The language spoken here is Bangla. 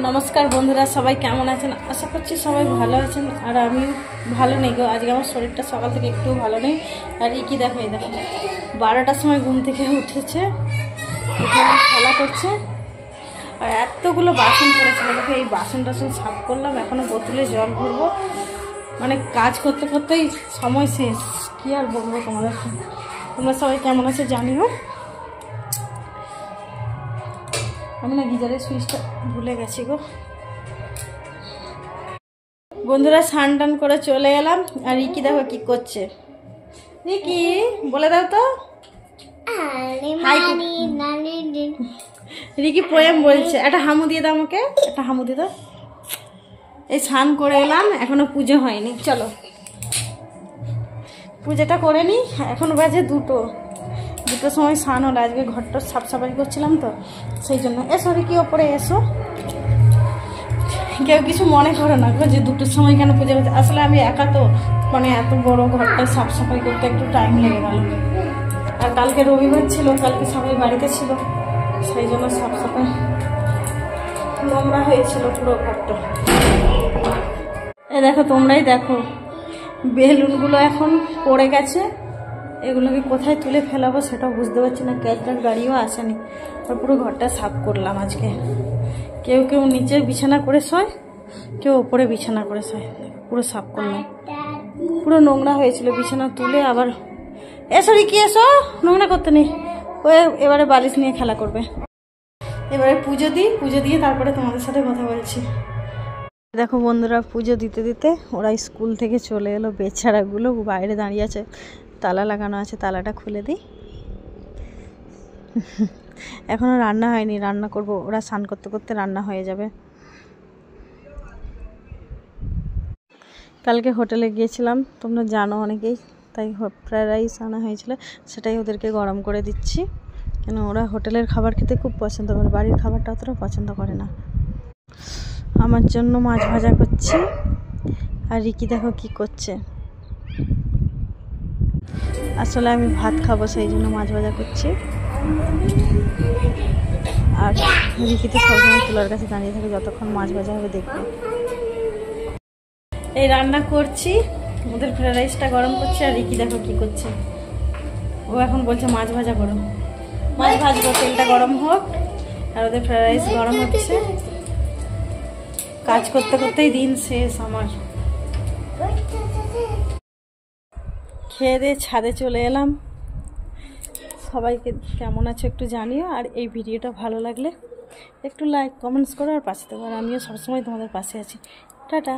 নমস্কার বন্ধুরা, সবাই কেমন আছেন? আশা করছি সবাই ভালো আছেন। আর আমি ভালো নেই গো, আজকে আমার শরীরটা সকাল থেকে একটু ভালো নেই। আর কি দেখো, এই দেখো 12টার সময় ঘুম থেকে উঠেছে, খেলা করছে। আর এতগুলো বাসন পড়েছিল, দেখো এই বাসন টাসন সাফ করলাম, এখনও বোতলে জল ভরবো। মানে কাজ করতে করতেই সময় শেষ, কি আর বলবো তোমাদের। তোমরা সবাই কেমন আছে জানিও। আমি না গিজারের সুইচটা ভুলে গেছি গো। বন্ধুরা স্নান টান করে চলে এলাম। আর রিকি দেখো কি করছে। রিকি বলে দাও তো। রিকি পোয়েম বলছে, একটা হামু দিয়ে দাও আমাকে, একটা হামু দিয়ে দাও। এই স্নান করে এলাম, এখনো পুজো হয়নি। চলো পুজোটা করে নি। এখন বাজে দুটোর সময় স্নান হলো। আজকে ঘরটা সাফাই করছিলাম তো, সেই জন্য। এসো রিকি ওপরে এসো। কেউ কিছু মনে করো না যে 2টোর সময় কেন পুজো হচ্ছে। আসলে আমি একা তো, মানে এত বড় ঘরটা সাফাই করতে একটু টাইম লেগে গেল। আর কালকে রবিবার ছিল, কালকে সবাই বাড়িতে ছিল, সেই জন্য সাফাই নোংরা হয়েছিল পুরো ঘরটা। এই দেখো, তোমরাই দেখো বেলুনগুলো এখন পড়ে গেছে। এগুলোকে কোথায় তুলে ফেলাবো সেটাও বুঝতে পারছি না। ক্যাশটার গাড়িও আসেনি। আর পুরো ঘরটা সাফ করলাম আজকে। কেউ কেউ নিচে বিছানা করে শোয়, কেউ ওপরে বিছানা করে শোয়। পুরো সাফ করলাম, পুরো নোংরা হয়েছিল। বিছানা তুলে আবার এসো রিকি এসো, নোংরা করতে নেই। ও এবারে বালিশ নিয়ে খেলা করবে। এবারে পুজো দিই, পুজো দিয়ে তারপরে তোমাদের সাথে কথা বলছি। দেখো বন্ধুরা, পুজো দিতে দিতে ওরা স্কুল থেকে চলে এলো। বেচারাগুলো বাইরে দাঁড়িয়ে আছে, তালা লাগানো আছে, তালাটা খুলে দিই। এখনো রান্না হয়নি, রান্না করব। ওরা স্নান করতে করতে রান্না হয়ে যাবে। কালকে হোটেলে গিয়েছিলাম, তোমরা জানো অনেকেই, তাই ফ্রাইড রাইস আনা হয়েছিল, সেটাই ওদেরকে গরম করে দিচ্ছি। কেন ওরা হোটেলের খাবার খেতে খুব পছন্দ করে, বাড়ির খাবারটা অতটা পছন্দ করে না। আমার জন্য মাছ ভাজা করছি। আর রিকি দেখো কি করছে। আসলে আমি ভাত খাবো, সেই জন্য মাছ ভাজা করছি। আর রিকি তো সবসময় চুলার কাছে দাঁড়িয়ে থাকে, যতক্ষণ মাছ ভাজা হবে দেখবে। এই রান্না করছি, ওদের ফ্রাইড রাইসটা গরম করছি। আর রিকি দেখো কি করছে। ও এখন বলছে মাছ ভাজা করো, মাছ ভাজবো, তেলটা গরম হোক। আর ওদের ফ্রাইড রাইস গরম হচ্ছে। কাজ করতে করতেই দিন শেষ আমার। খেয়ে দিয়ে ছাদে চলে এলাম। সবাইকে কেমন আছো একটু জানিও। আর এই ভিডিওটা ভালো লাগলে একটু লাইক কমেন্টস করো, আর পাশে দেবো। আর আমিও সবসময় তোমাদের পাশে আছি। টাটা।